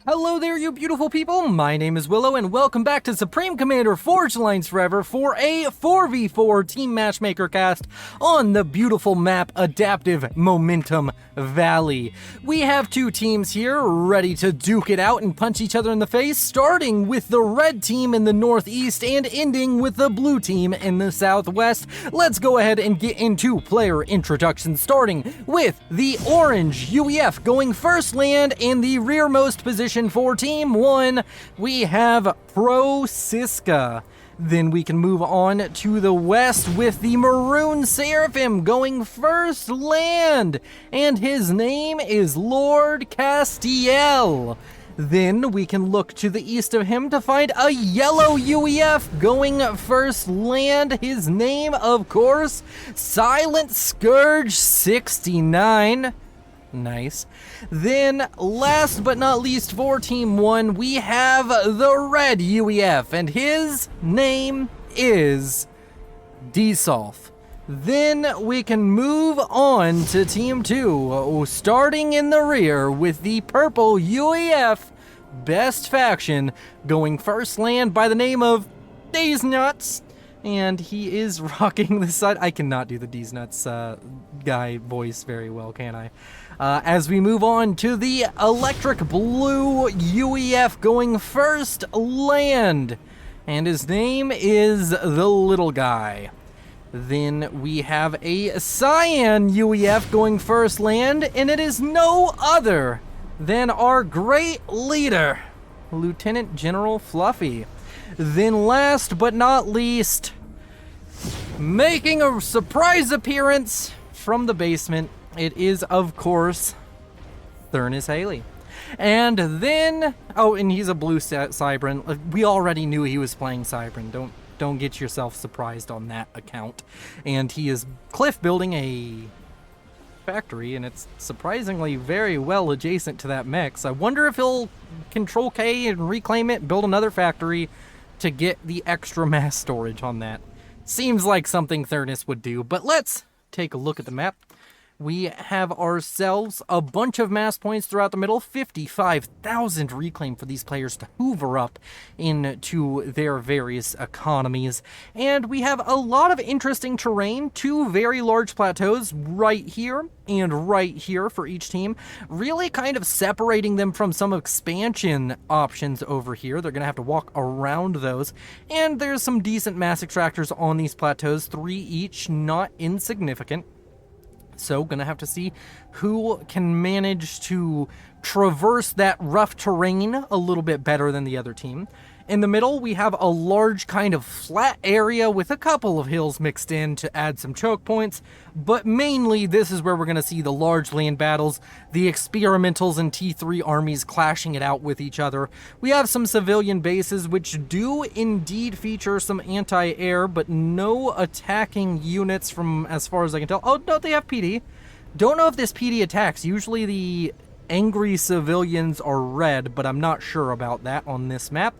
Hello there, you beautiful people. My name is Willow, and welcome back to Supreme Commander Forge Lines Forever for a 4v4 Team Matchmaker cast on the beautiful map Adaptive Momentum Valley. We have two teams here ready to duke it out and punch each other in the face, starting with the red team in the northeast and ending with the blue team in the southwest. Let's go ahead and get into player introductions, starting with the orange UEF going first land in the rearmost position. For Team 1, we have Pro Siska. Then we can move on to the west with the Maroon Seraphim going first land, and his name is Lord Castiel. Then we can look to the east of him to find a yellow UEF going first land. His name, of course, Silent Scourge 69. Nice. Then, last but not least for Team 1, we have the red UEF, and his name is Desolf. Then we can move on to Team 2, starting in the rear with the purple UEF best faction going first land by the name of These Nuts. And he is rocking the side. I cannot do the D's Nuts guy voice very well, can I? As we move on to the electric blue UEF going first land. And his name is the Little Guy. Then we have a cyan UEF going first land, and it is no other than our great leader, Lieutenant General Fluffy. Then last but not least, making a surprise appearance from the basement, it is, of course, Thurnis Haley. And then, oh, and he's a blue Cybran. We already knew he was playing Cybran. Don't get yourself surprised on that account. And he is cliff building a factory, and it's surprisingly very well adjacent to that mech. I wonder if he'll Control K and reclaim it, build another factory to get the extra mass storage on that. Seems like something Thurnis would do, but let's take a look at the map. We have ourselves a bunch of mass points throughout the middle, 55,000 reclaim for these players to hoover up into their various economies. And we have a lot of interesting terrain, two very large plateaus right here and right here for each team, really kind of separating them from some expansion options over here. They're going to have to walk around those. And there's some decent mass extractors on these plateaus, 3 each, not insignificant. So, gonna have to see who can manage to traverse that rough terrain a little bit better than the other team. In the middle, we have a large kind of flat area with a couple of hills mixed in to add some choke points, but mainly this is where we're going to see the large land battles, the experimentals and T3 armies clashing it out with each other. We have some civilian bases which do indeed feature some anti-air, but no attacking units from as far as I can tell. Oh, no, they have PD. Don't know if this PD attacks. Usually the angry civilians are red, but I'm not sure about that on this map.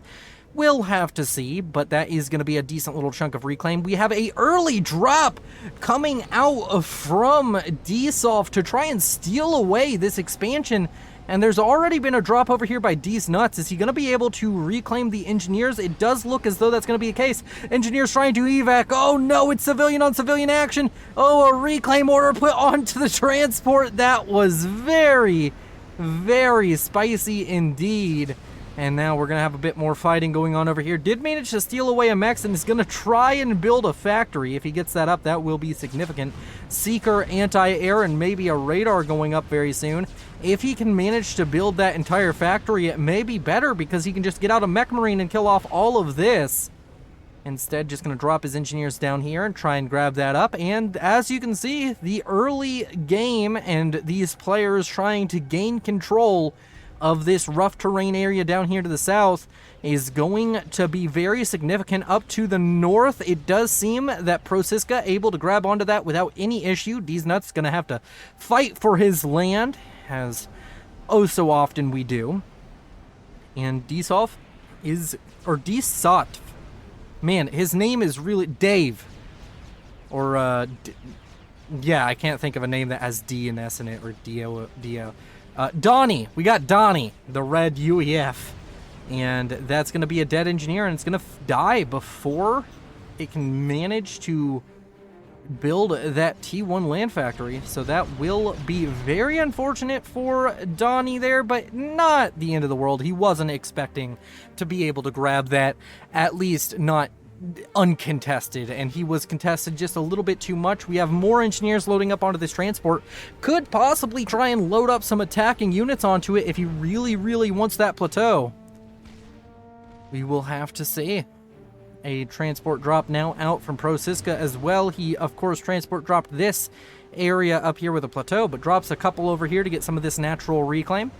We'll have to see, but that is going to be a decent little chunk of reclaim. We have a early drop coming out from Desolf to try and steal away this expansion, and there's already been a drop over here by D's Nuts. Is he going to be able to reclaim the engineers? It does look as though that's going to be the case. Engineers trying to evac. Oh no, it's civilian on civilian action. Oh, a reclaim order put onto the transport. That was very, very spicy indeed. And now we're going to have a bit more fighting going on over here. Did manage to steal away a mech and is going to try and build a factory. If he gets that up, that will be significant. Seeker, anti-air, and maybe a radar going up very soon. If he can manage to build that entire factory, it may be better because he can just get out a mech marine and kill off all of this. Instead, just going to drop his engineers down here and try and grab that up. And as you can see, the early game and these players trying to gain control of this rough terrain area down here to the south is going to be very significant. Up to the north, it does seem that Pro Siska able to grab onto that without any issue. D's Nuts going to have to fight for his land, as oh so often we do. And Desolf is, or Desot, man, his name is really Dave, or yeah, I can't think of a name that has D and S in it, or Dio. Donnie. We got Donnie, the red UEF. And that's going to be a dead engineer, and it's going to die before it can manage to build that T1 land factory. So that will be very unfortunate for Donnie there, but not the end of the world. He wasn't expecting to be able to grab that, at least not uncontested, and he was contested just a little bit too much. We have more engineers loading up onto this transport. Could possibly try and load up some attacking units onto it if he really, really wants that plateau. We will have to see. A transport drop now out from Pro Siska as well. He, of course, transport dropped this area up here with a plateau, but drops a couple over here to get some of this natural reclaim.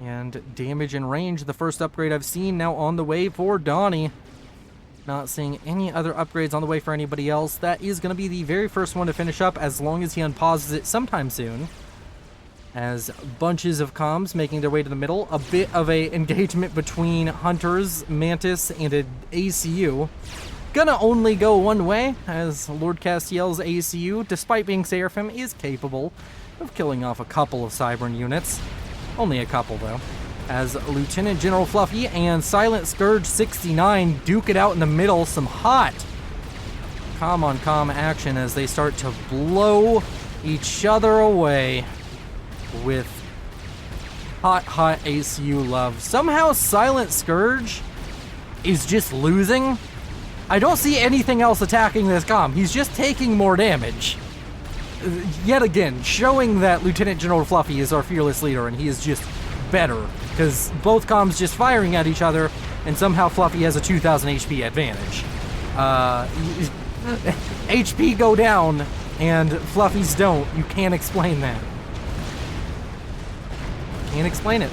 And damage and range, the first upgrade I've seen now on the way for Donnie. Not seeing any other upgrades on the way for anybody else. That is going to be the very first one to finish up, as long as he unpauses it sometime soon. As bunches of comms making their way to the middle. A bit of a engagement between Hunters, Mantis, and an ACU. Gonna only go one way, as Lord Castiel's ACU, despite being Seraphim, is capable of killing off a couple of Cybern units. Only a couple, though. As Lieutenant General Fluffy and Silent Scourge 69 duke it out in the middle. Some hot comm on comm action as they start to blow each other away with hot ACU love. Somehow Silent Scourge is just losing. I don't see anything else attacking this comm. He's just taking more damage. Yet again, showing that Lieutenant General Fluffy is our fearless leader, and he is just better, because both comms just firing at each other, and somehow Fluffy has a 2000 HP advantage. HP go down, and Fluffy's don't. You can't explain that. Can't explain it.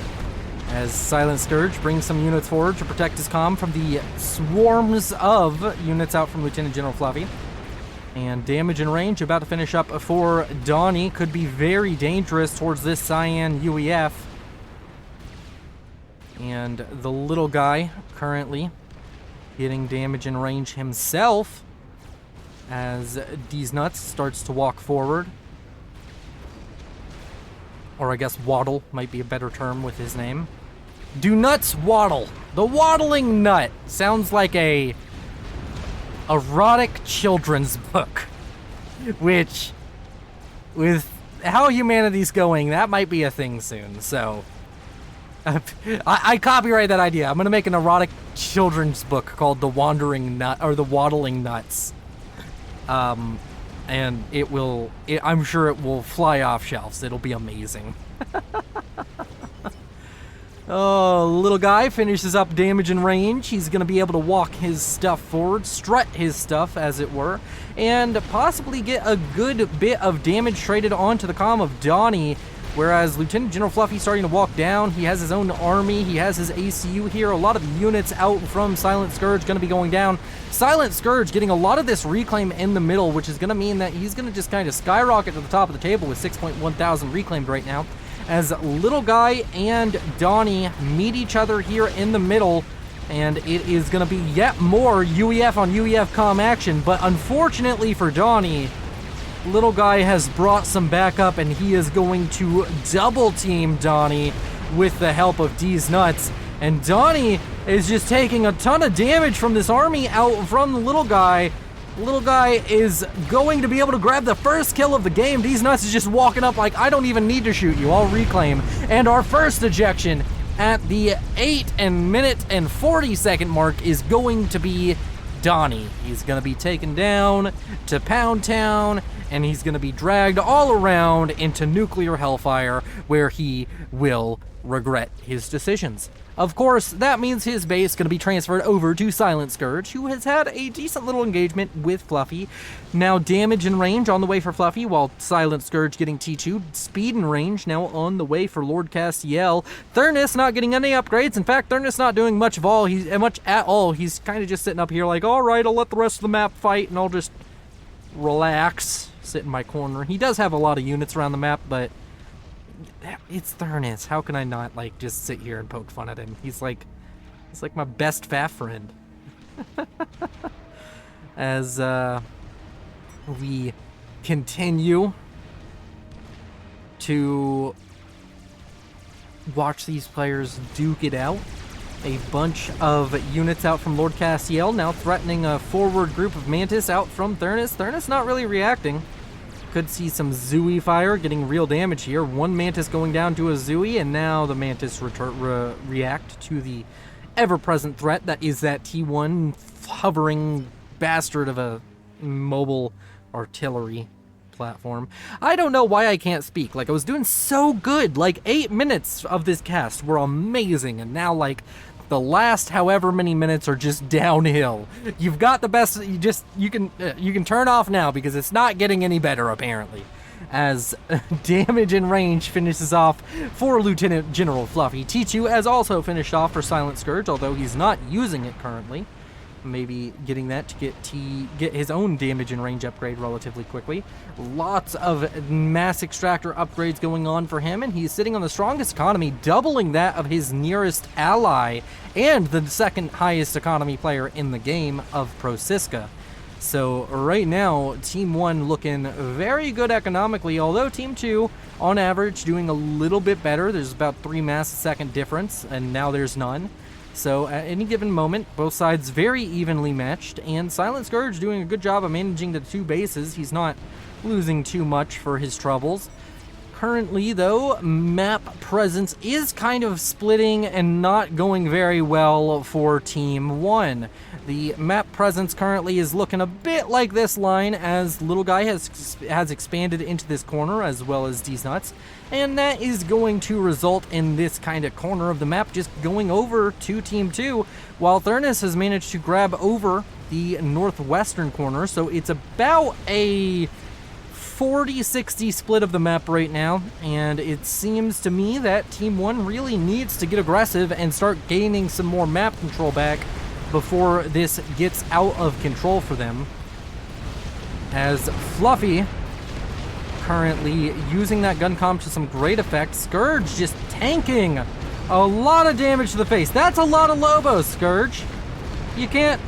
As Silent Scourge brings some units forward to protect his comm from the swarms of units out from Lieutenant General Fluffy. And damage and range about to finish up for Donnie. Could be very dangerous towards this Cyan UEF. And the little guy currently getting damage and range himself as D's Nuts starts to walk forward. Or I guess waddle might be a better term with his name. Do nuts waddle. The waddling nut sounds like a erotic children's book, which, with how humanity's going, that might be a thing soon. So I copyright that idea. I'm gonna make an erotic children's book called The Wandering Nut, or The Waddling Nuts. And I'm sure it will fly off shelves. It'll be amazing. Oh, little guy finishes up damage and range. He's going to be able to walk his stuff forward, strut his stuff, as it were, and possibly get a good bit of damage traded onto the comm of Donnie, whereas Lieutenant General Fluffy starting to walk down. He has his own army. He has his ACU here. A lot of units out from Silent Scourge going to be going down. Silent Scourge getting a lot of this reclaim in the middle, which is going to mean that he's going to just kind of skyrocket to the top of the table with 6.1 thousand reclaimed right now, as Little Guy and Donnie meet each other here in the middle, and it is going to be yet more UEF on UEF comm action. But unfortunately for Donnie, Little Guy has brought some backup, and he is going to double team Donnie with the help of D's Nuts. And Donnie is just taking a ton of damage from this army out from the Little Guy. Little Guy is going to be able to grab the first kill of the game. D's Nuts is just walking up like, I don't even need to shoot you, I'll reclaim. And our first ejection at the 8-minute and 40-second mark is going to be Donnie. He's going to be taken down to Pound Town, and he's going to be dragged all around into nuclear hellfire, where he will regret his decisions. Of course, that means his base is going to be transferred over to Silent Scourge, who has had a decent little engagement with Fluffy. Now damage and range on the way for Fluffy, while Silent Scourge getting T2. Speed and range now on the way for Lord Castiel. Thurnus not getting any upgrades. In fact, Thurnus not doing much at all. He's kind of just sitting up here like, all right, I'll let the rest of the map fight, and I'll just relax, sit in my corner. He does have a lot of units around the map, but it's Thurnus. How can I not, like, just sit here and poke fun at him? He's like my best FAF friend. As we continue to watch these players duke it out. A bunch of units out from Lord Castiel, now threatening a forward group of Mantis out from Thurnis. Thurnis not really reacting. Could see some Zooey fire getting real damage here. One Mantis going down to a Zooey, and now the Mantis react to the ever-present threat that is that T1 hovering bastard of a mobile artillery platform. I don't know why I can't speak. Like, I was doing so good. Like, 8 minutes of this cast were amazing, and now, like, the last however many minutes are just downhill. You've got the best. You can turn off now because it's not getting any better apparently. As damage and range finishes off for Lieutenant General Fluffy. Tichu has also finished off for Silent Scourge, although he's not using it currently. Maybe getting that to get his own damage and range upgrade relatively quickly. Lots of mass extractor upgrades going on for him, and he's sitting on the strongest economy, doubling that of his nearest ally and the second highest economy player in the game of Prosiska. So right now, Team 1 looking very good economically, although Team 2, on average, doing a little bit better. There's about 3 mass a second difference, and now there's none. So at any given moment, both sides very evenly matched, and Silent Scourge doing a good job of managing the 2 bases. He's not losing too much for his troubles. Currently, though, map presence is kind of splitting and not going very well for Team 1. The map presence currently is looking a bit like this line, as Little Guy has expanded into this corner, as well as D's Nuts, and that is going to result in this kind of corner of the map just going over to Team 2, while Thurnis has managed to grab over the northwestern corner, so it's about a 40-60 split of the map right now, and it seems to me that Team 1 really needs to get aggressive and start gaining some more map control back before this gets out of control for them. As Fluffy currently using that gun comp to some great effect. Scourge just tanking a lot of damage to the face. That's a lot of Lobo, Scourge. You can't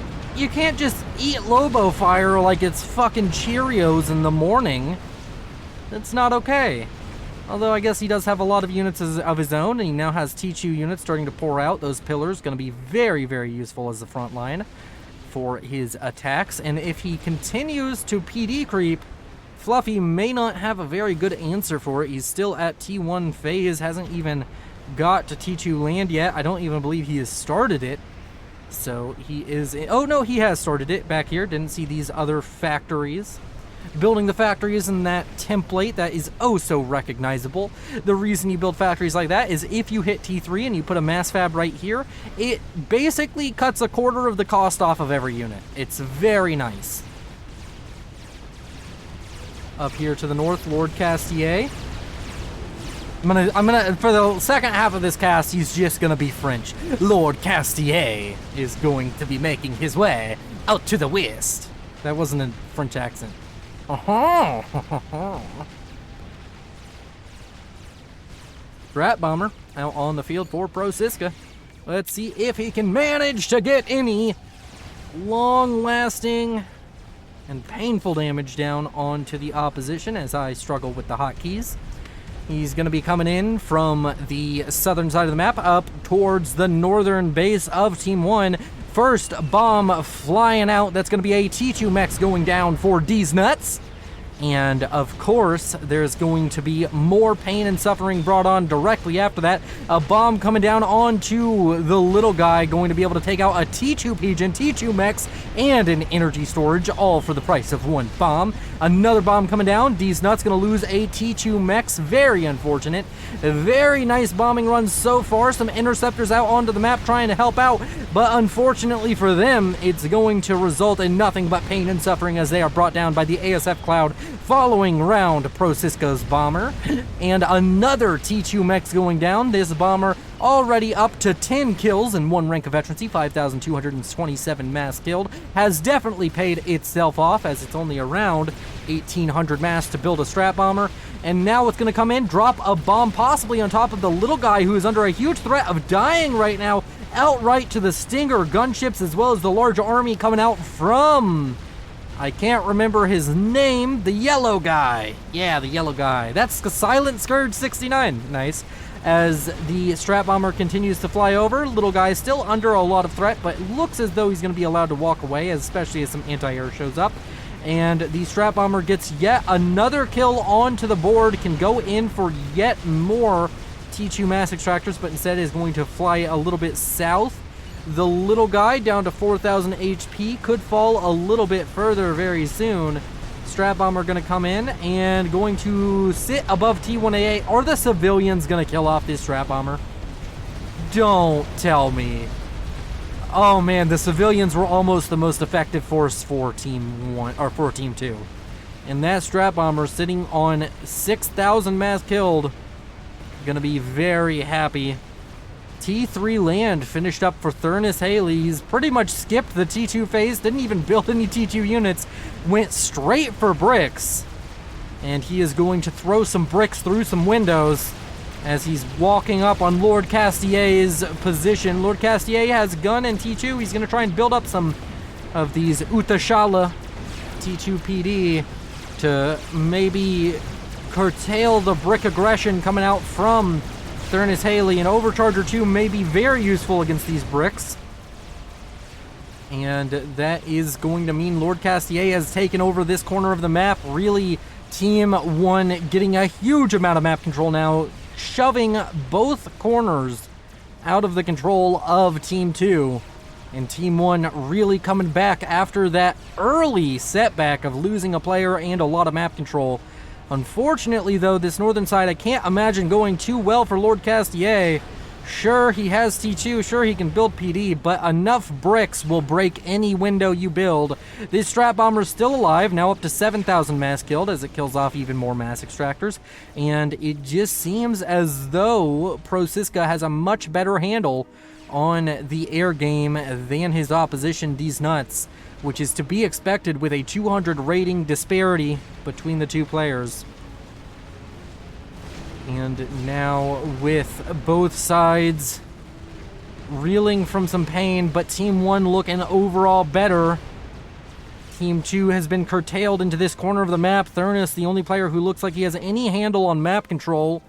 just eat Lobo fire like it's fucking Cheerios in the morning. That's not okay. Although I guess he does have a lot of units of his own, and he now has T2 units starting to pour out. Those pillars going to be very, very useful as the front line for his attacks. And if he continues to PD creep, Fluffy may not have a very good answer for it. He's still at T1 phase, hasn't even got to T2 land yet. I don't even believe he has started it. So he is... Oh, no, he has started it back here. Didn't see these other factories. Building the factories in that template that is oh so recognizable. The reason you build factories like that is if you hit T3 and you put a mass fab right here, it basically cuts a quarter of the cost off of every unit. It's very nice. Up here to the north, Lord Castier. I'm gonna for the second half of this cast, he's just gonna be French. Lord Castier is going to be making his way out to the west. That wasn't a French accent. Rat Bomber out on the field for Prosiska. Let's see if he can manage to get any long-lasting and painful damage down onto the opposition as I struggle with the hotkeys. He's going to be coming in from the southern side of the map up towards the northern base of Team 1. First bomb flying out. That's going to be a T2 mechs going down for D's Nuts. And of course, there's going to be more pain and suffering brought on directly after that. A bomb coming down onto the little guy, going to be able to take out a T2 Pigeon, T2 mechs, and an energy storage, all for the price of one bomb. Another bomb coming down. D's Nuts going to lose a T2 mechs. Very unfortunate. A very nice bombing run so far. Some interceptors out onto the map trying to help out, but unfortunately for them, it's going to result in nothing but pain and suffering as they are brought down by the ASF Cloud following round Prosiska's bomber. And another T2 mechs going down. This bomber already up to 10 kills and 1 rank of veterancy, 5,227 mass killed, has definitely paid itself off as it's only around 1,800 mass to build a strat bomber. And now it's going to come in, drop a bomb possibly on top of the little guy who is under a huge threat of dying right now, outright to the Stinger gunships as well as the large army coming out from I can't remember his name. The yellow guy. Yeah, the yellow guy. That's Silent Scourge 69. Nice. As the Strat Bomber continues to fly over, little guy still under a lot of threat, but looks as though he's going to be allowed to walk away, especially as some anti-air shows up. And the Strat Bomber gets yet another kill onto the board, can go in for yet more T2 mass extractors, but instead is going to fly a little bit south. The little guy down to 4,000 HP could fall a little bit further very soon. Strat Bomber going to come in and going to sit above T1AA. Are the civilians going to kill off this Strat Bomber? Don't tell me. Oh man, the civilians were almost the most effective force for Team 1 or for Team 2. And that Strat Bomber sitting on 6,000 mass killed. Going to be very happy. T3 land finished up for Thurnis Haley. He's pretty much skipped the T2 phase, didn't even build any T2 units, went straight for bricks. And he is going to throw some bricks through some windows as he's walking up on Lord Castier's position. Lord Castier has gun and T2. He's going to try and build up some of these Utashala T2 PD to maybe curtail the brick aggression coming out from Thurnis Haley. An Overcharger 2 may be very useful against these bricks. And that is going to mean Lord Castier has taken over this corner of the map. Really, Team 1 getting a huge amount of map control now, shoving both corners out of the control of Team 2. And Team 1 really coming back after that early setback of losing a player and a lot of map control. Unfortunately, though, this northern side, I can't imagine going too well for Lord Castier. Sure, he has T2, sure he can build PD, but enough bricks will break any window you build. This Strat Bomber is still alive, now up to 7,000 mass killed, as it kills off even more mass extractors. And it just seems as though Pro Siska has a much better handle on the air game than his opposition, these nuts, which is to be expected with a 200 rating disparity between the two players. And now with both sides reeling from some pain, but Team 1 looking overall better. Team 2 has been curtailed into this corner of the map. Thurnis, the only player who looks like he has any handle on map control.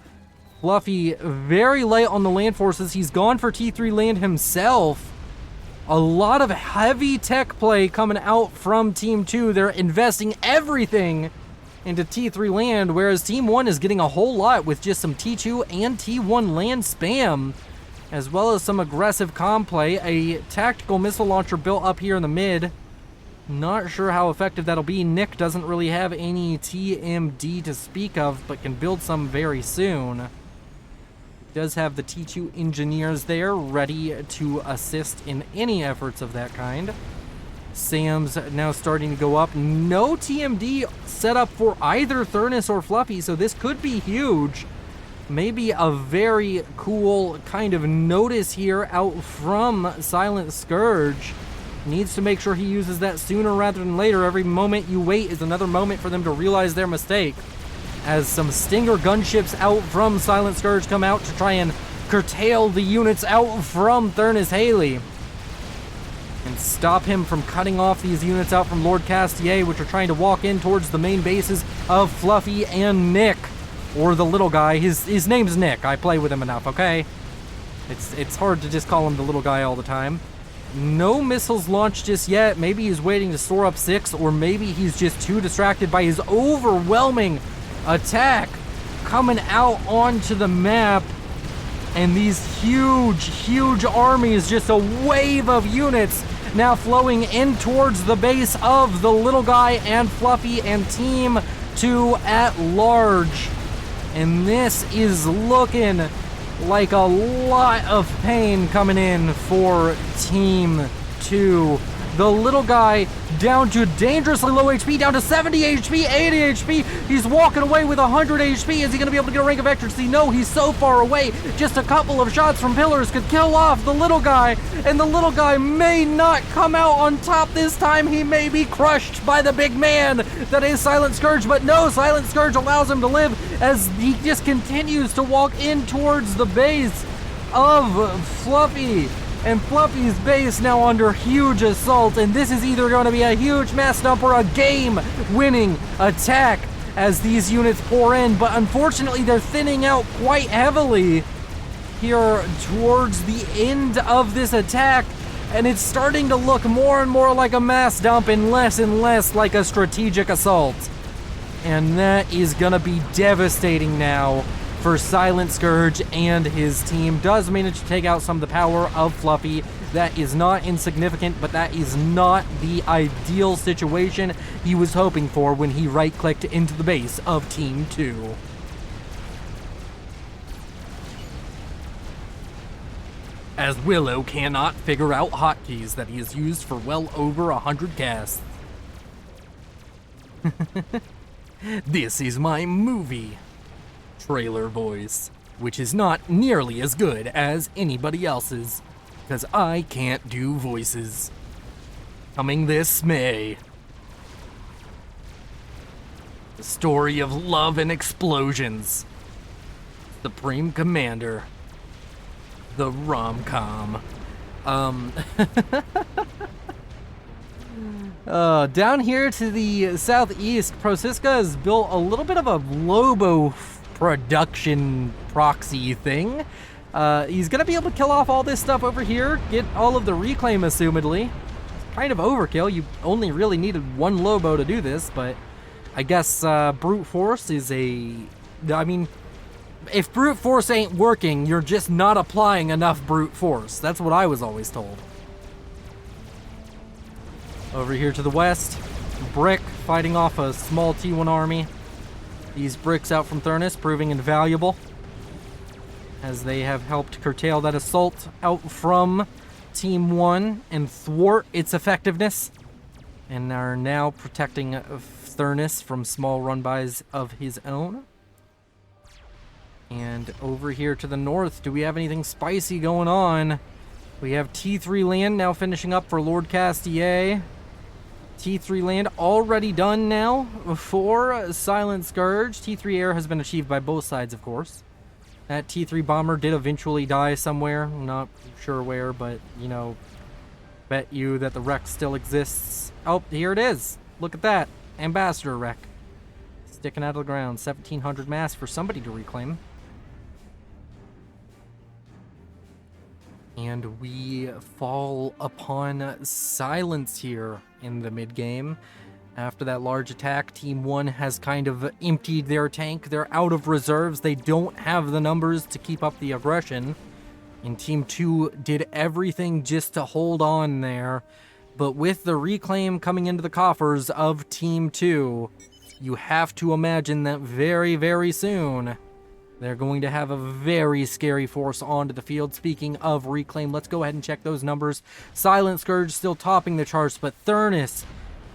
Fluffy, very light on the land forces. He's gone for T3 land himself. A lot of heavy tech play coming out from Team 2. They're investing everything into T3 land, whereas Team 1 is getting a whole lot with just some T2 and T1 land spam, as well as some aggressive comm play. A tactical missile launcher built up here in the mid. Not sure how effective that'll be. Nick doesn't really have any TMD to speak of, but can build some very soon. Does have the T2 engineers there ready to assist in any efforts of that kind. Sam's now starting to go up. No TMD set up for either Thurnis or Fluffy, so this could be huge. Maybe a very cool kind of notice here out from Silent Scourge. Needs to make sure he uses that sooner rather than later. Every moment you wait is another moment for them to realize their mistake. As some Stinger gunships out from Silent Scourge come out to try and curtail the units out from Thurnis Haley and stop him from cutting off these units out from Lord Castier, which are trying to walk in towards the main bases of Fluffy and Nick, or the little guy. His name's Nick. I play with him enough, okay? It's hard to just call him the little guy all the time. No missiles launched just yet. Maybe he's waiting to store up 6, or maybe he's just too distracted by his overwhelming attack coming out onto the map. And these huge armies, just a wave of units now flowing in towards the base of the little guy and Fluffy and Team 2 at large. And this is looking like a lot of pain coming in for Team 2. The little guy down to dangerously low HP, down to 70 HP, 80 HP. He's walking away with 100 HP. Is he going to be able to get a rank of accuracy? No, he's so far away. Just a couple of shots from pillars could kill off the little guy. And the little guy may not come out on top this time. He may be crushed by the big man that is Silent Scourge. But no, Silent Scourge allows him to live as he just continues to walk in towards the base of Fluffy. And Fluffy's base now under huge assault, and this is either going to be a huge mass dump or a game-winning attack as these units pour in, but unfortunately they're thinning out quite heavily here towards the end of this attack, and it's starting to look more and more like a mass dump and less like a strategic assault. And that is gonna be devastating now for Silent Scourge and his team. Does manage to take out some of the power of Fluffy. That is not insignificant, but that is not the ideal situation he was hoping for when he right-clicked into the base of Team 2. As Willow cannot figure out hotkeys that he has used for well over 100 casts. This is my movie trailer voice, which is not nearly as good as anybody else's, because I can't do voices. Coming this May. The story of love and explosions. Supreme Commander. The rom-com. Down here to the southeast, Prosiska has built a little bit of a Lobo production proxy thing. He's gonna be able to kill off all this stuff over here, get all of the reclaim assumedly. It's kind of overkill. You only really needed one Lobo to do this, but I guess brute force is I mean, if brute force ain't working, you're just not applying enough brute force. That's what I was always told. Over here to the west, Brick fighting off a small T1 army. These bricks out from Thurnus proving invaluable, as they have helped curtail that assault out from Team 1 and thwart its effectiveness, and are now protecting Thurnus from small run-bys of his own. And over here to the north, do we have anything spicy going on? We have T3 land now finishing up for Lord Castier. T3 land already done now for Silent Scourge. T3 air has been achieved by both sides, of course. That T3 bomber did eventually die somewhere. Not sure where, but, you know, bet you that the wreck still exists. Oh, here it is. Look at that. Ambassador wreck. Sticking out of the ground. 1,700 mass for somebody to reclaim. And we fall upon silence here in the mid-game. After that large attack, Team 1 has kind of emptied their tank. They're out of reserves. They don't have the numbers to keep up the aggression. And Team 2 did everything just to hold on there. But with the reclaim coming into the coffers of Team 2, you have to imagine that very, very soon they're going to have a very scary force onto the field. Speaking of reclaim, let's go ahead and check those numbers. Silent Scourge still topping the charts, but Thurnus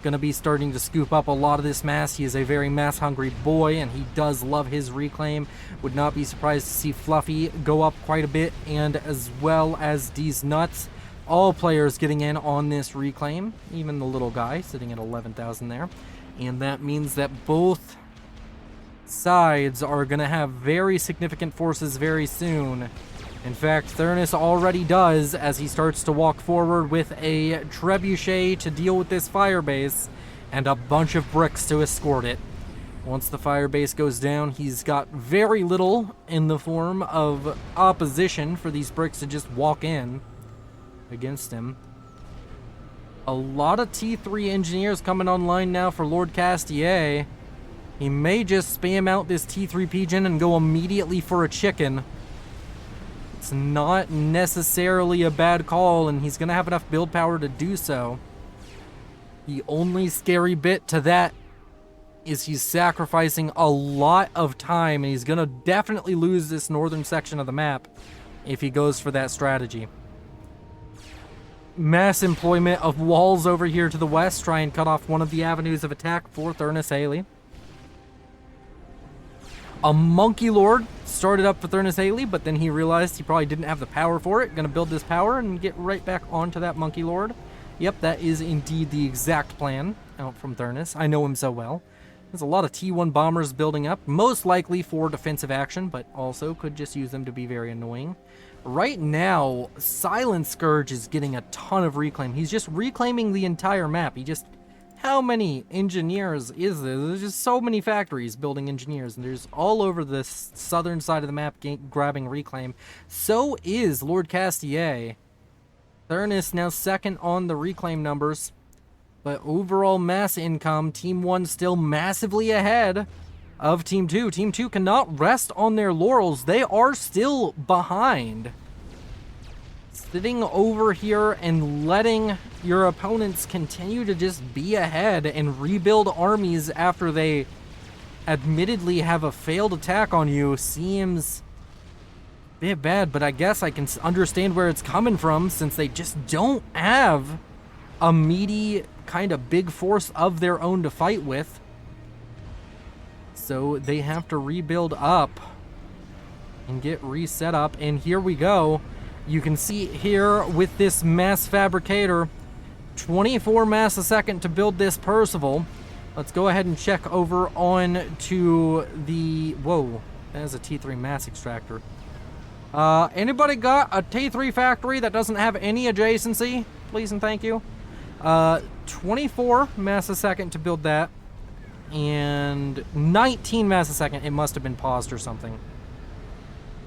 going to be starting to scoop up a lot of this mass. He is a very mass-hungry boy, and he does love his reclaim. Would not be surprised to see Fluffy go up quite a bit, and as well as these nuts. All players getting in on this reclaim, even the little guy sitting at 11,000 there. And that means that both sides are going to have very significant forces very soon. In fact, Thurnus already does, as he starts to walk forward with a trebuchet to deal with this firebase and a bunch of bricks to escort it. Once the firebase goes down, he's got very little in the form of opposition for these bricks to just walk in against him. A lot of T3 engineers coming online now for Lord Castier. He may just spam out this T3 pigeon and go immediately for a chicken. It's not necessarily a bad call, and he's going to have enough build power to do so. The only scary bit to that is he's sacrificing a lot of time, and he's going to definitely lose this northern section of the map if he goes for that strategy. Mass employment of walls over here to the west, try and cut off one of the avenues of attack for Thurnus Haley. A Monkey Lord started up for Thurnus Haley, but then he realized he probably didn't have the power for it. Gonna build this power and get right back onto that Monkey Lord. Yep, that is indeed the exact plan out from Thurnus. I know him so well. There's a lot of T1 bombers building up, most likely for defensive action, but also could just use them to be very annoying. Right now, Silent Scourge is getting a ton of reclaim. He's just reclaiming the entire map. How many engineers is there? There's just so many factories building engineers, and there's all over the southern side of the map grabbing reclaim. So is Lord Castier. Thurnus now second on the reclaim numbers, but overall mass income, Team 1 still massively ahead of Team 2. Team 2 cannot rest on their laurels. They are still behind. Sitting over here and letting your opponents continue to just be ahead and rebuild armies after they admittedly have a failed attack on you seems a bit bad, but I guess I can understand where it's coming from since they just don't have a meaty kind of big force of their own to fight with. So they have to rebuild up and get reset up, and here we go. You can see here with this mass fabricator, 24 mass a second to build this Percival. Let's go ahead and check over on to the, whoa, that is a T3 mass extractor. Anybody got a T3 factory that doesn't have any adjacency? Please and thank you. 24 mass a second to build that, and 19 mass a second. It must have been paused or something.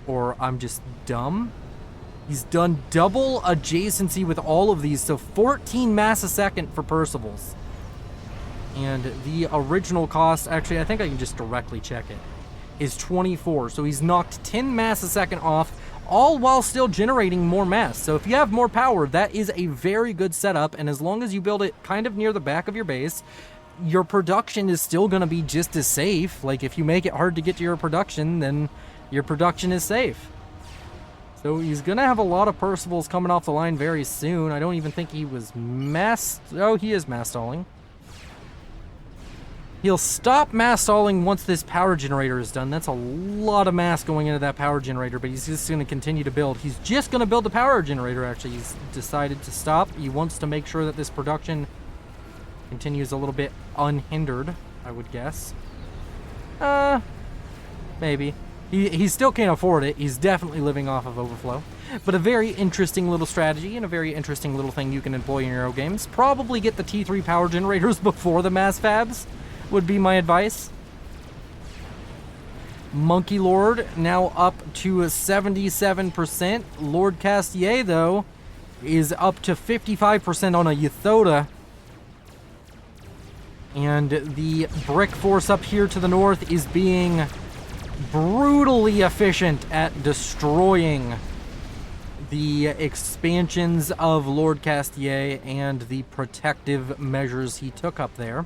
Or I'm just dumb. He's done double adjacency with all of these, so 14 mass a second for Percivals. And the original cost, actually, I think I can just directly check it, is 24. So he's knocked 10 mass a second off, all while still generating more mass. So if you have more power, that is a very good setup, and as long as you build it kind of near the back of your base, your production is still going to be just as safe. Like, if you make it hard to get to your production, then your production is safe. So he's going to have a lot of Percivals coming off the line very soon. I don't even think he was mass... Oh, he is mass stalling. He'll stop mass stalling once this power generator is done. That's a lot of mass going into that power generator, but he's just going to continue to build. He's just going to build the power generator, actually. He's decided to stop. He wants to make sure that this production continues a little bit unhindered, I would guess. Maybe. He still can't afford it. He's definitely living off of overflow. But a very interesting little strategy and a very interesting little thing you can employ in your own games. Probably get the T3 power generators before the mass fabs would be my advice. Monkey Lord now up to 77%. Lord Castier, though, is up to 55% on a Yathoda. And the brick force up here to the north is being brutally efficient at destroying the expansions of Lord Castier and the protective measures he took up there.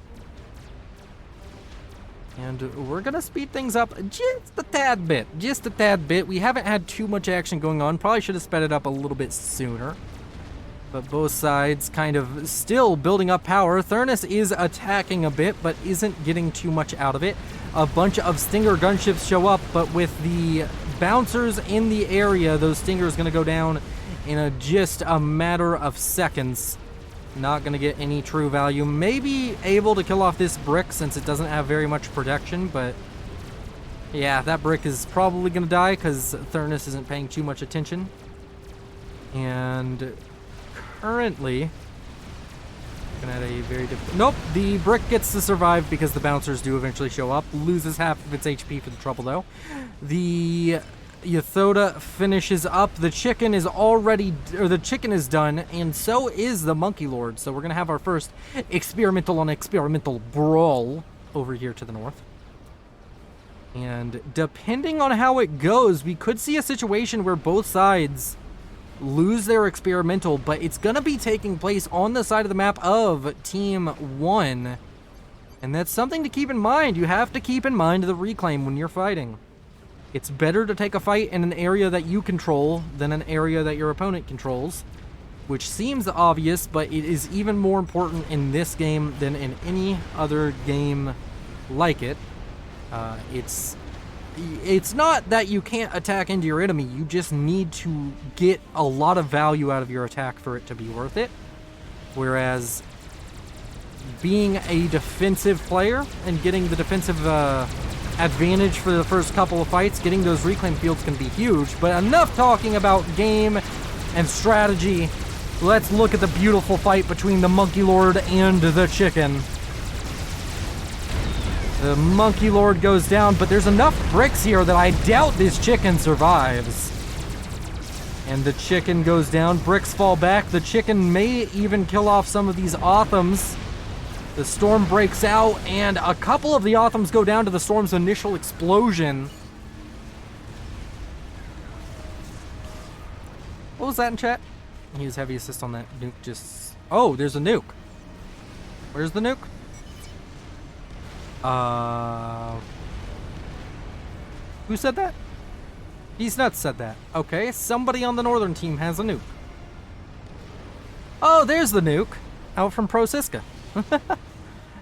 And we're gonna speed things up just a tad bit. Just a tad bit. We haven't had too much action going on. Probably should have sped it up a little bit sooner. But both sides kind of still building up power. Thurnus is attacking a bit, but isn't getting too much out of it. A bunch of Stinger gunships show up, but with the bouncers in the area, those Stingers going to go down in just a matter of seconds. Not going to get any true value. Maybe able to kill off this brick since it doesn't have very much protection, but yeah, that brick is probably going to die because Thurnus isn't paying too much attention. And currently, looking at a very difficult... Nope, the brick gets to survive because the bouncers do eventually show up. Loses half of its HP for the trouble, though. The Yathoda finishes up. The chicken is already... Or the chicken is done, and so is the Monkey Lord. So we're going to have our first experimental on experimental brawl over here to the north. And depending on how it goes, we could see a situation where both sides lose their experimental, but it's going to be taking place on the side of the map of Team 1. And that's something to keep in mind. You have to keep in mind the reclaim when you're fighting. It's better to take a fight in an area that you control than an area that your opponent controls, which seems obvious, but it is even more important in this game than in any other game like it. It's not that you can't attack into your enemy, you just need to get a lot of value out of your attack for it to be worth it. Whereas being a defensive player and getting the defensive advantage for the first couple of fights. Getting those reclaim fields can be huge, but enough talking about game and strategy. Let's look at the beautiful fight between the Monkey Lord and the chicken. The Monkey Lord goes down, but there's enough bricks here that I doubt this chicken survives. And the chicken goes down, bricks fall back. The chicken may even kill off some of these Othams. The storm breaks out, and a couple of the Othams go down to the storm's initial explosion. What was that in chat? Use heavy assist on that nuke just... Oh, there's a nuke. Where's the nuke? Who said that? He's Nuts said that. Okay, somebody on the northern team has a nuke. Oh, there's the nuke. Out from Pro Siska.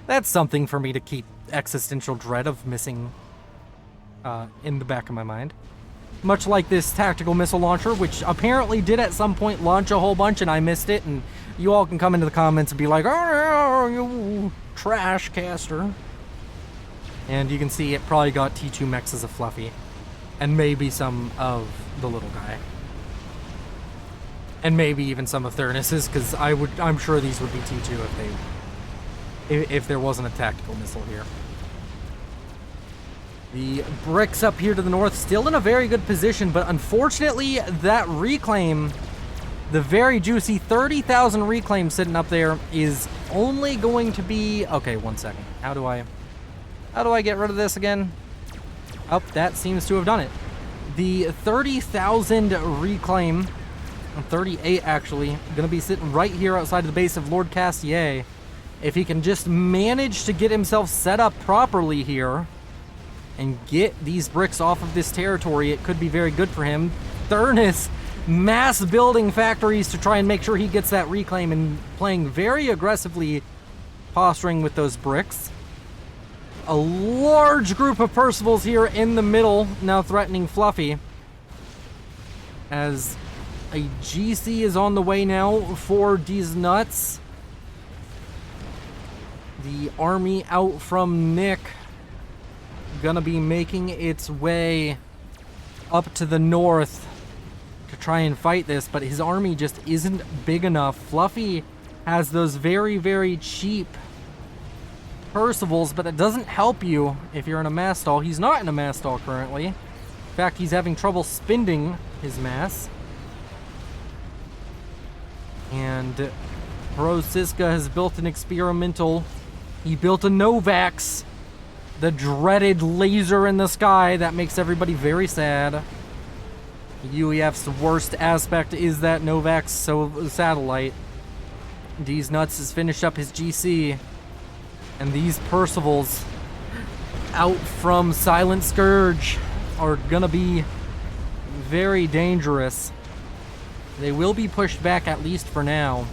That's something for me to keep existential dread of missing in the back of my mind. Much like this tactical missile launcher, which apparently did at some point launch a whole bunch and I missed it, and you all can come into the comments and be like, oh, you trash caster. And you can see it probably got T2 mechs as a Fluffy. And maybe some of the little guy. And maybe even some of Thurnus's, because I'm sure these would be T2 if there wasn't a tactical missile here. The bricks up here to the north still in a very good position, but unfortunately that reclaim, the very juicy 30,000 reclaim sitting up there, is only going to be... Okay, 1 second. How do I get rid of this again? Oh, that seems to have done it. The 30,000 reclaim, 38 actually, going to be sitting right here outside of the base of Lord Castier. If he can just manage to get himself set up properly here and get these bricks off of this territory, it could be very good for him. Thurnus mass building factories to try and make sure he gets that reclaim and playing very aggressively, posturing with those bricks. A large group of Percivals here in the middle, now threatening Fluffy. As a GC is on the way now for these nuts. The army out from Nick gonna be making its way up to the north to try and fight this, but his army just isn't big enough. Fluffy has those very, very cheap Percivals, but that doesn't help you if you're in a mass stall. He's not in a mass stall currently. In fact, he's having trouble spending his mass. And Bro Siska has built an experimental. He built a Novax, the dreaded laser in the sky that makes everybody very sad. UEF's worst aspect is that Novax satellite. D's Nuts has finished up his GC. And these Percivals out from Silent Scourge are gonna be very dangerous. They will be pushed back, at least for now,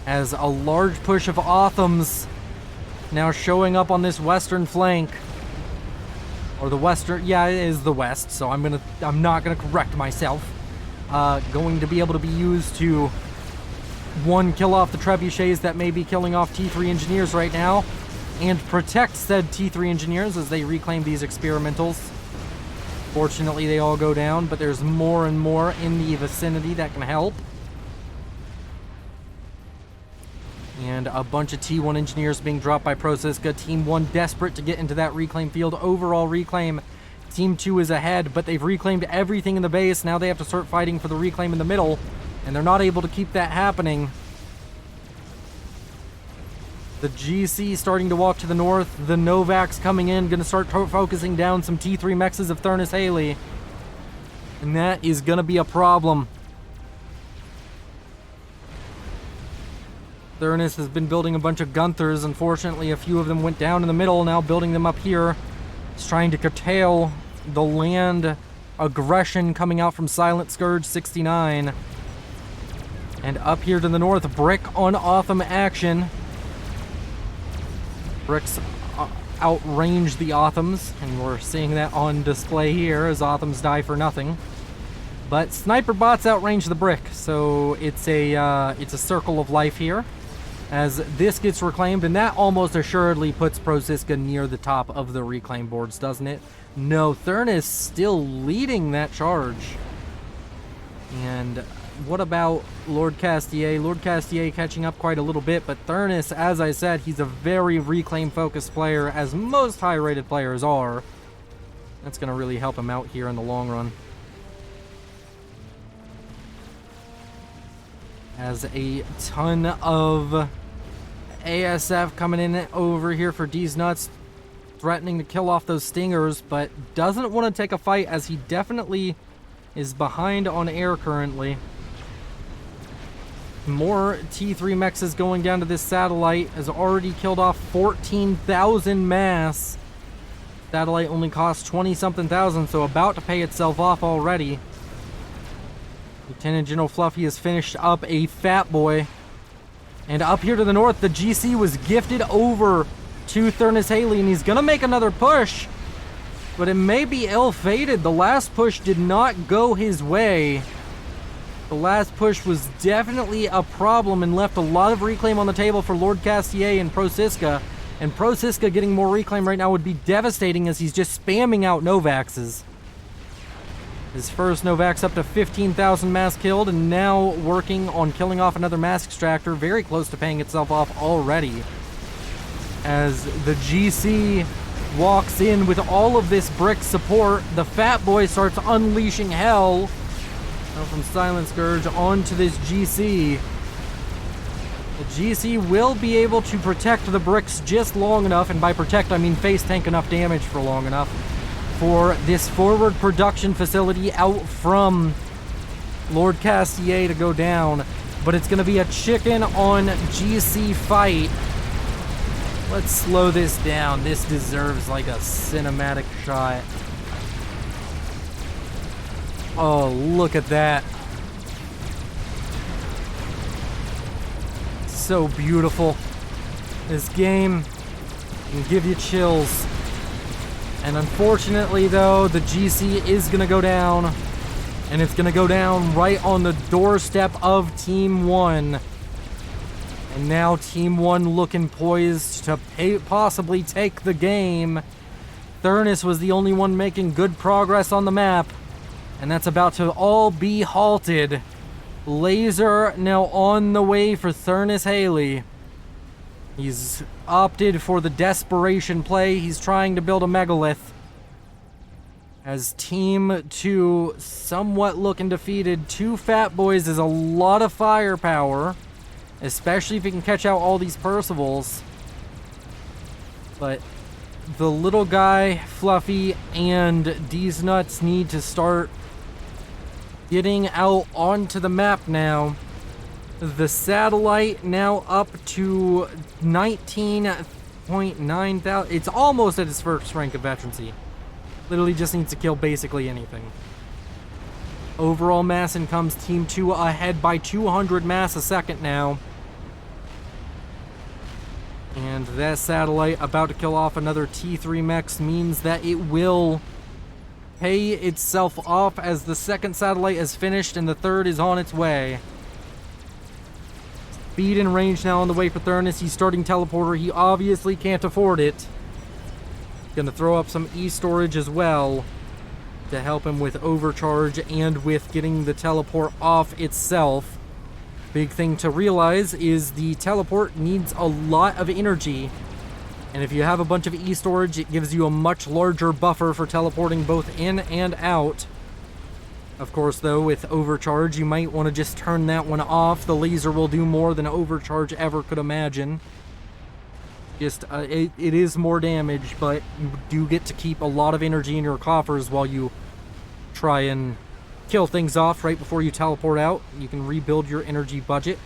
as a large push of Othams now showing up on this western flank. Or the western, yeah, it is the west, so I'm not gonna correct myself. Going to be able to be used to kill off the trebuchets that may be killing off T3 engineers right now, and protect said T3 engineers as they reclaim these experimentals. Fortunately, they all go down, but there's more and more in the vicinity that can help. And a bunch of T1 engineers being dropped by Pro Siska. Team 1 desperate to get into that reclaim field. Overall reclaim, Team 2 is ahead, but they've reclaimed everything in the base. Now they have to start fighting for the reclaim in the middle, and they're not able to keep that happening. The GC starting to walk to the north. The Novax coming in, going to start focusing down some T3 mexes of Thurnus Haley. And that is going to be a problem. Thurnus has been building a bunch of Gunthers. Unfortunately, a few of them went down in the middle. Now building them up here. He's trying to curtail the land aggression coming out from Silent Scourge 69. And up here to the north, Brick on Otham action. Bricks outrange the Othams, and we're seeing that on display here as Othams die for nothing. But sniper bots outrange the Brick, so it's a circle of life here, as this gets reclaimed, and that almost assuredly puts Prosiska near the top of the reclaim boards, doesn't it? No, Thurnis still leading that charge. And what about Lord Castier? Lord Castier catching up quite a little bit, but Thurnis, as I said, he's a very reclaim-focused player, as most high-rated players are. That's going to really help him out here in the long run. As a ton of ASF coming in over here for D's Nuts, threatening to kill off those stingers, but doesn't want to take a fight, as he definitely is behind on air currently. More T3 mechs is going down to this satellite, has already killed off 14,000 mass. Satellite only costs 20-something thousand, so about to pay itself off already. Lieutenant General Fluffy has finished up a Fat Boy. And up here to the north, the GC was gifted over to Thurnis Haley, and he's going to make another push. But it may be ill-fated. The last push did not go his way. The last push was definitely a problem and left a lot of reclaim on the table for Lord Castier and Prosiska. And Prosiska getting more reclaim right now would be devastating, as he's just spamming out Novaxes. His first Novax up to 15,000 mass killed, and now working on killing off another mass extractor, very close to paying itself off already. As the GC walks in with all of this brick support, the Fat Boy starts unleashing hell. Now from Silent Scourge onto this GC. The GC will be able to protect the bricks just long enough, and by protect I mean face tank enough damage for long enough, for this forward production facility out from Lord Castier to go down. But it's going to be a chicken on GC fight. Let's slow this down. This deserves like a cinematic shot. Oh, look at that. So beautiful. This game can give you chills. And unfortunately, though, the GC is going to go down. And it's going to go down right on the doorstep of Team 1. And now Team 1 looking poised to possibly take the game. Thurnis was the only one making good progress on the map. And that's about to all be halted. Laser now on the way for Thurnis Haley. He's opted for the desperation play. He's trying to build a megalith. As Team 2 somewhat looking defeated. 2 Fat Boys is a lot of firepower, especially if you can catch out all these Percivals. But the little guy, Fluffy, and D's Nuts need to start getting out onto the map now. The satellite now up to 19.9 thousand. It's almost at its first rank of veterancy. Literally just needs to kill basically anything. Overall mass incomes Team 2 ahead by 200 mass a second now. And that satellite about to kill off another T3 mechs means that it will pay itself off, as the second satellite is finished and the third is on its way. Speed and range now on the way for Thurnis. He's starting teleporter. He obviously can't afford it. Gonna throw up some E-storage as well to help him with overcharge and with getting the teleport off itself. Big thing to realize is the teleport needs a lot of energy. And if you have a bunch of E-storage, it gives you a much larger buffer for teleporting both in and out. Of course, though, with overcharge, you might want to just turn that one off. The laser will do more than overcharge ever could imagine. Just, it is more damage, but you do get to keep a lot of energy in your coffers while you try and kill things off right before you teleport out. You can rebuild your energy budget.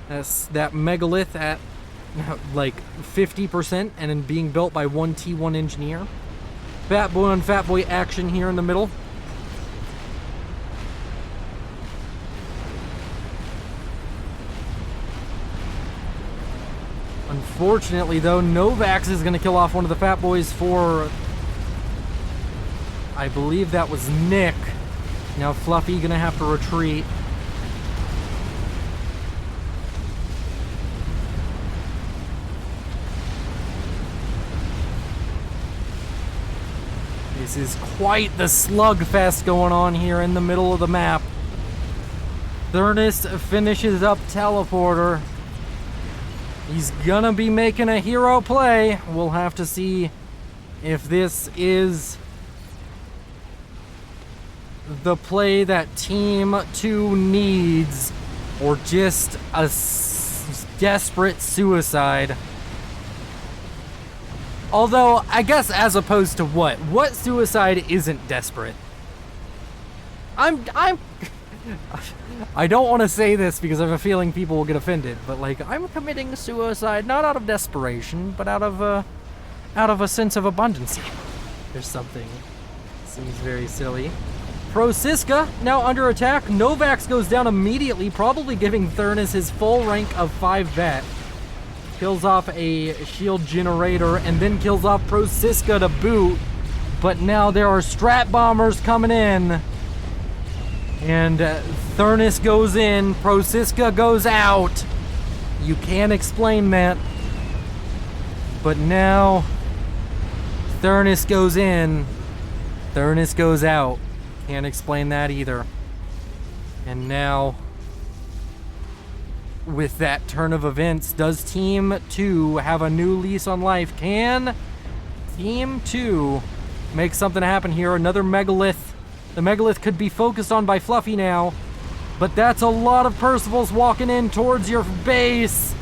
That's that megalith at like 50% and then being built by one T1 engineer. Fat Boy on Fat Boy action here in the middle. Unfortunately, though, Novax is going to kill off one of the Fat Boys for, I believe that was Nick. Now Fluffy going to have to retreat. This is quite the slugfest going on here in the middle of the map. Thurnis finishes up teleporter. He's gonna be making a hero play. We'll have to see if this is the play that Team 2 needs or just a desperate suicide. Although, I guess as opposed to what? What suicide isn't desperate? I don't want to say this because I have a feeling people will get offended, but like, I'm committing suicide not out of desperation, but out of a sense of abundance. There's something. Seems very silly. Prosiska now under attack. Novax goes down immediately, probably giving Thurnis his full rank of 5 vet. Kills off a shield generator and then kills off Prosiska to boot. But now there are strat bombers coming in. And Thurnis goes in, Prosiska goes out. You can't explain that. But now Thurnis goes in, Thurnis goes out. Can't explain that either. And now, with that turn of events, does Team 2 have a new lease on life? Can Team 2 make something happen here? Another Megalith. The Megalith could be focused on by Fluffy now, but that's a lot of Percivals walking in towards your base.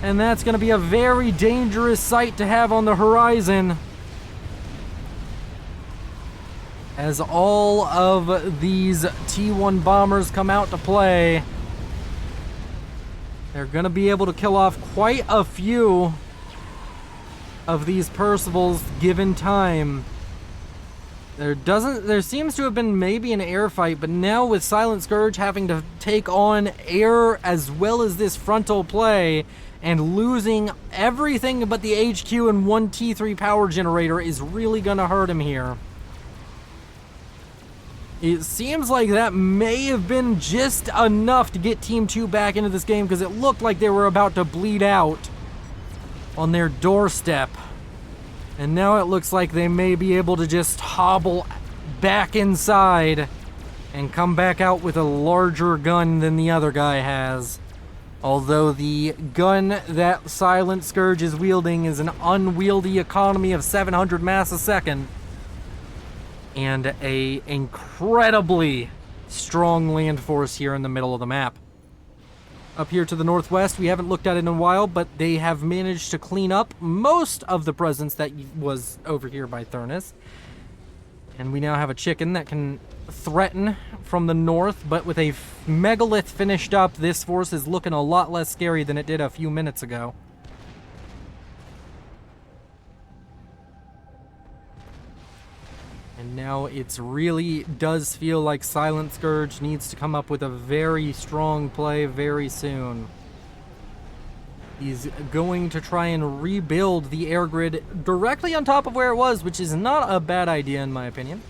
And that's going to be a very dangerous sight to have on the horizon. As all of these T1 bombers come out to play, they're going to be able to kill off quite a few of these Percivals given time. There seems to have been maybe an air fight, but now with Silent Scourge having to take on air as well as this frontal play and losing everything but the HQ and one T3 power generator is really going to hurt him here. It seems like that may have been just enough to get Team 2 back into this game because it looked like they were about to bleed out on their doorstep. And now it looks like they may be able to just hobble back inside and come back out with a larger gun than the other guy has. Although the gun that Silent Scourge is wielding is an unwieldy economy of 700 mass a second. And a incredibly strong land force here in the middle of the map. Up here to the northwest, we haven't looked at it in a while, but they have managed to clean up most of the presence that was over here by Thurnis. And we now have a chicken that can threaten from the north, but with a Megalith finished up, this force is looking a lot less scary than it did a few minutes ago. And now it really does feel like Silent Scourge needs to come up with a very strong play very soon. He's going to try and rebuild the air grid directly on top of where it was, which is not a bad idea in my opinion.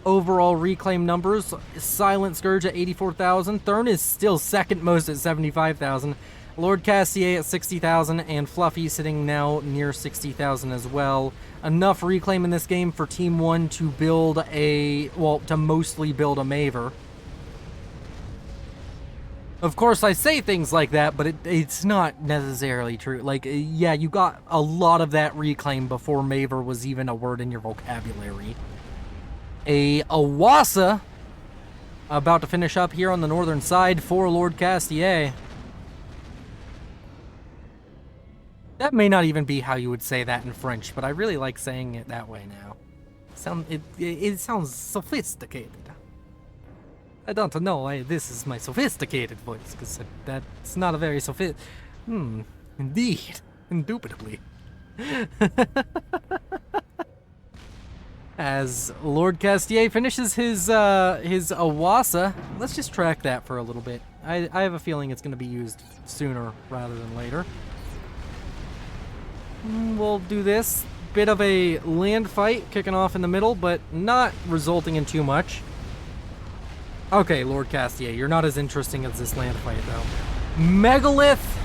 Overall reclaim numbers, Silent Scourge at 84,000, Thurn is still second most at 75,000, Lord Castier at 60,000, and Fluffy sitting now near 60,000 as well. Enough reclaim in this game for Team 1 to build to mostly build a Maver. Of course, I say things like that, but it's not necessarily true. Like, yeah, you got a lot of that reclaim before Maver was even a word in your vocabulary. A Awasa about to finish up here on the northern side for Lord Castier. That may not even be how you would say that in French, but I really like saying it that way now. It sounds sophisticated. I don't know, this is my sophisticated voice, because that's not a very indeed, indubitably. As Lord Castier finishes his Awasa, let's just track that for a little bit. I have a feeling it's going to be used sooner rather than later. We'll do this. Bit of a land fight kicking off in the middle, but not resulting in too much. Okay, Lord Castier, you're not as interesting as this land fight, though. Megalith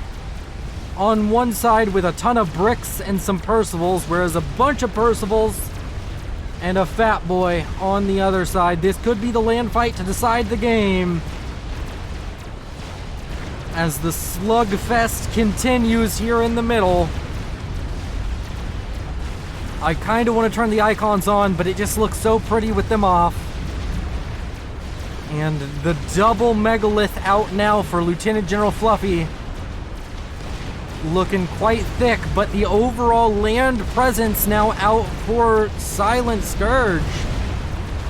on one side with a ton of bricks and some Percivals, whereas a bunch of Percivals and a Fat Boy on the other side. This could be the land fight to decide the game, as the Slugfest continues here in the middle. I kind of want to turn the icons on, but it just looks so pretty with them off. And the double megalith out now for Lieutenant General Fluffy. Looking quite thick, but the overall land presence now out for Silent Scourge.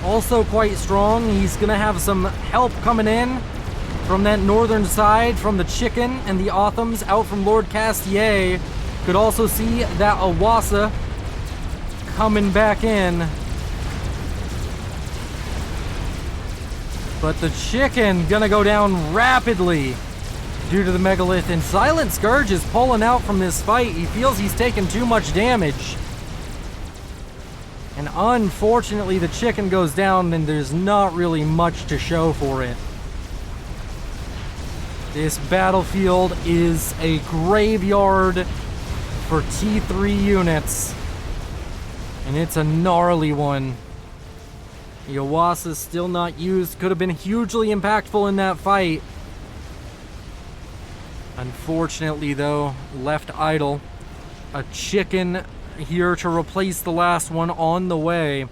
Also quite strong. He's going to have some help coming in from that northern side, from the Chicken and the Othams out from Lord Castier. Could also see that Awasa coming back in. But the Chicken gonna go down rapidly due to the megalith, and Silent Scourge is pulling out from this fight. He feels he's taken too much damage. And unfortunately the Chicken goes down, and there's not really much to show for it. This battlefield is a graveyard for T3 units, and it's a gnarly one. The Awasa's still not used. Could have been hugely impactful in that fight. Unfortunately, though, left idle. A Chicken here to replace the last one on the way.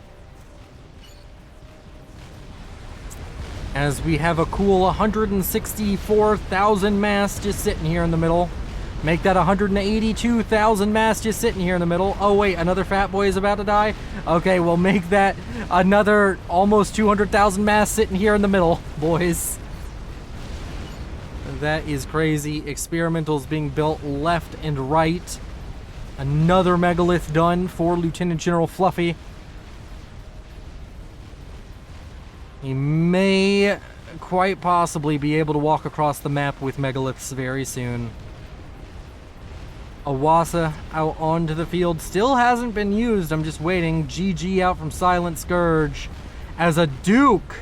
As we have a cool 164,000 mass just sitting here in the middle. Make that 182,000 mass just sitting here in the middle. Oh wait, another Fat Boy is about to die? Okay, we'll make that another almost 200,000 mass sitting here in the middle, boys. That is crazy. Experimentals being built left and right. Another megalith done for Lieutenant General Fluffy. He may quite possibly be able to walk across the map with megaliths very soon. Awasa out onto the field. Still hasn't been used. I'm just waiting. GG out from Silent Scourge, as a Duke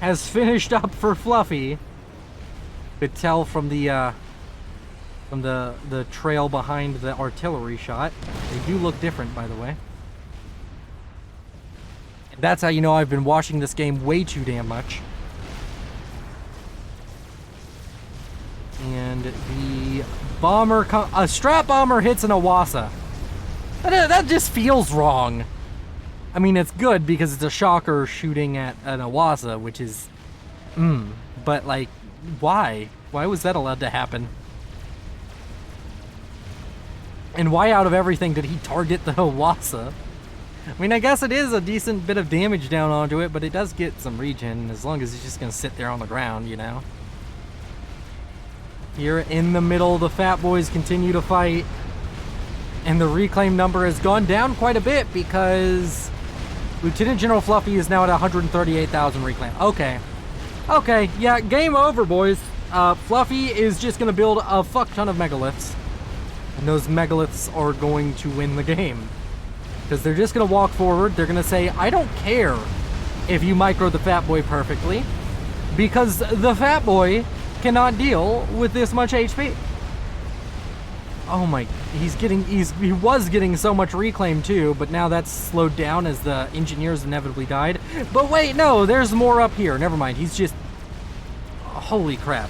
has finished up for Fluffy. Could tell from the trail behind the artillery shot. They do look different, by the way. That's how you know I've been watching this game way too damn much. And the bomber, a strap bomber hits an Awasa. That just feels wrong. I mean, it's good because it's a shocker shooting at an Awasa, which is, but like, why? Why was that allowed to happen? And why out of everything did he target the Awasa? I mean, I guess it is a decent bit of damage down onto it, but it does get some regen as long as he's just gonna sit there on the ground, you know? Here in the middle, the Fat Boys continue to fight, and the reclaim number has gone down quite a bit because Lieutenant General Fluffy is now at 138,000 reclaim. Okay, yeah, game over, boys. Fluffy is just gonna build a fuck ton of megaliths, and those megaliths are going to win the game because they're just gonna walk forward. They're gonna say, I don't care if you micro the Fat Boy perfectly, because the Fat Boy cannot deal with this much HP. Oh my, he was getting so much reclaim too, but now that's slowed down as the engineers inevitably died. But wait, no, there's more up here. Never mind, he's just, holy crap.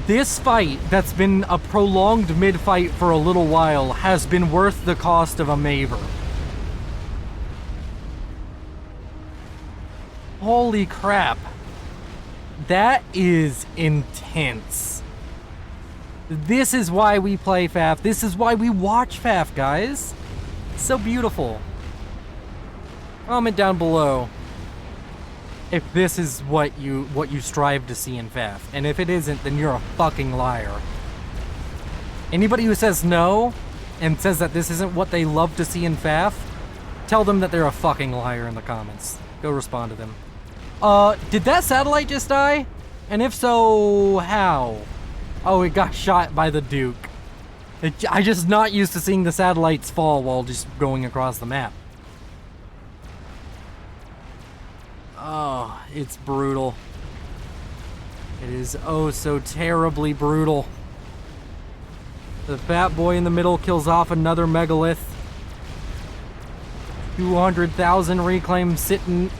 This fight, that's been a prolonged mid-fight for a little while, has been worth the cost of a Maver. Holy crap. That is intense. This is why we play FAF. This is why we watch FAF, guys. It's so beautiful. Comment down below if this is what you strive to see in FAF. And if it isn't, then you're a fucking liar. Anybody who says no and says that this isn't what they love to see in FAF, tell them that they're a fucking liar in the comments. Go respond to them. Did that satellite just die? And if so, how? Oh, it got shot by the Duke. I just not used to seeing the satellites fall while just going across the map. Oh, it's brutal. It is oh so terribly brutal. The fat boy in the middle kills off another megalith. 200,000 reclaim sitting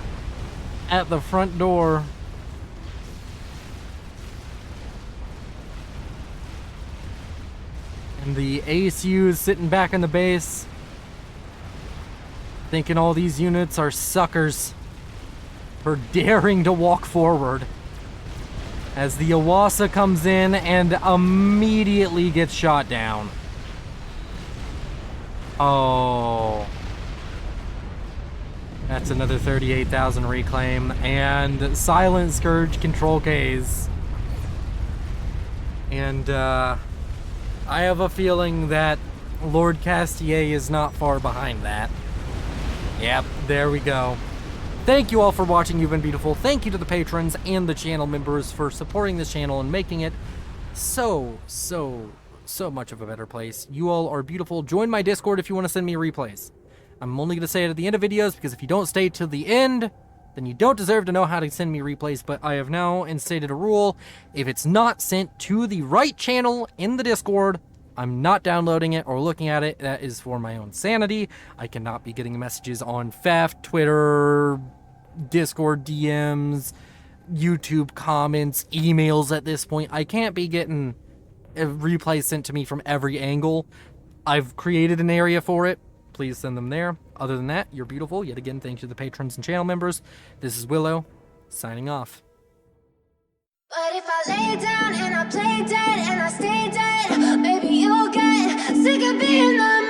at the front door. And the ASU is sitting back in the base, thinking all these units are suckers for daring to walk forward. As the Iwasa comes in and immediately gets shot down. Oh. That's another 38,000 reclaim. And Silent Scourge control Ks. And, I have a feeling that Lord Castier is not far behind that. Yep, there we go. Thank you all for watching. You've been beautiful. Thank you to the patrons and the channel members for supporting this channel and making it so much of a better place. You all are beautiful. Join my Discord if you want to send me replays. I'm only going to say it at the end of videos because if you don't stay till the end, then you don't deserve to know how to send me replays. But I have now instated a rule. If it's not sent to the right channel in the Discord, I'm not downloading it or looking at it. That is for my own sanity. I cannot be getting messages on FAF, Twitter, Discord DMs, YouTube comments, emails at this point. I can't be getting a replay sent to me from every angle. I've created an area for it. Please send them there. Other than that, you're beautiful. Yet again, thanks to the patrons and channel members. This is Willow, signing off. But if I lay down and I play dead and I stay dead, maybe you'll get sick of being the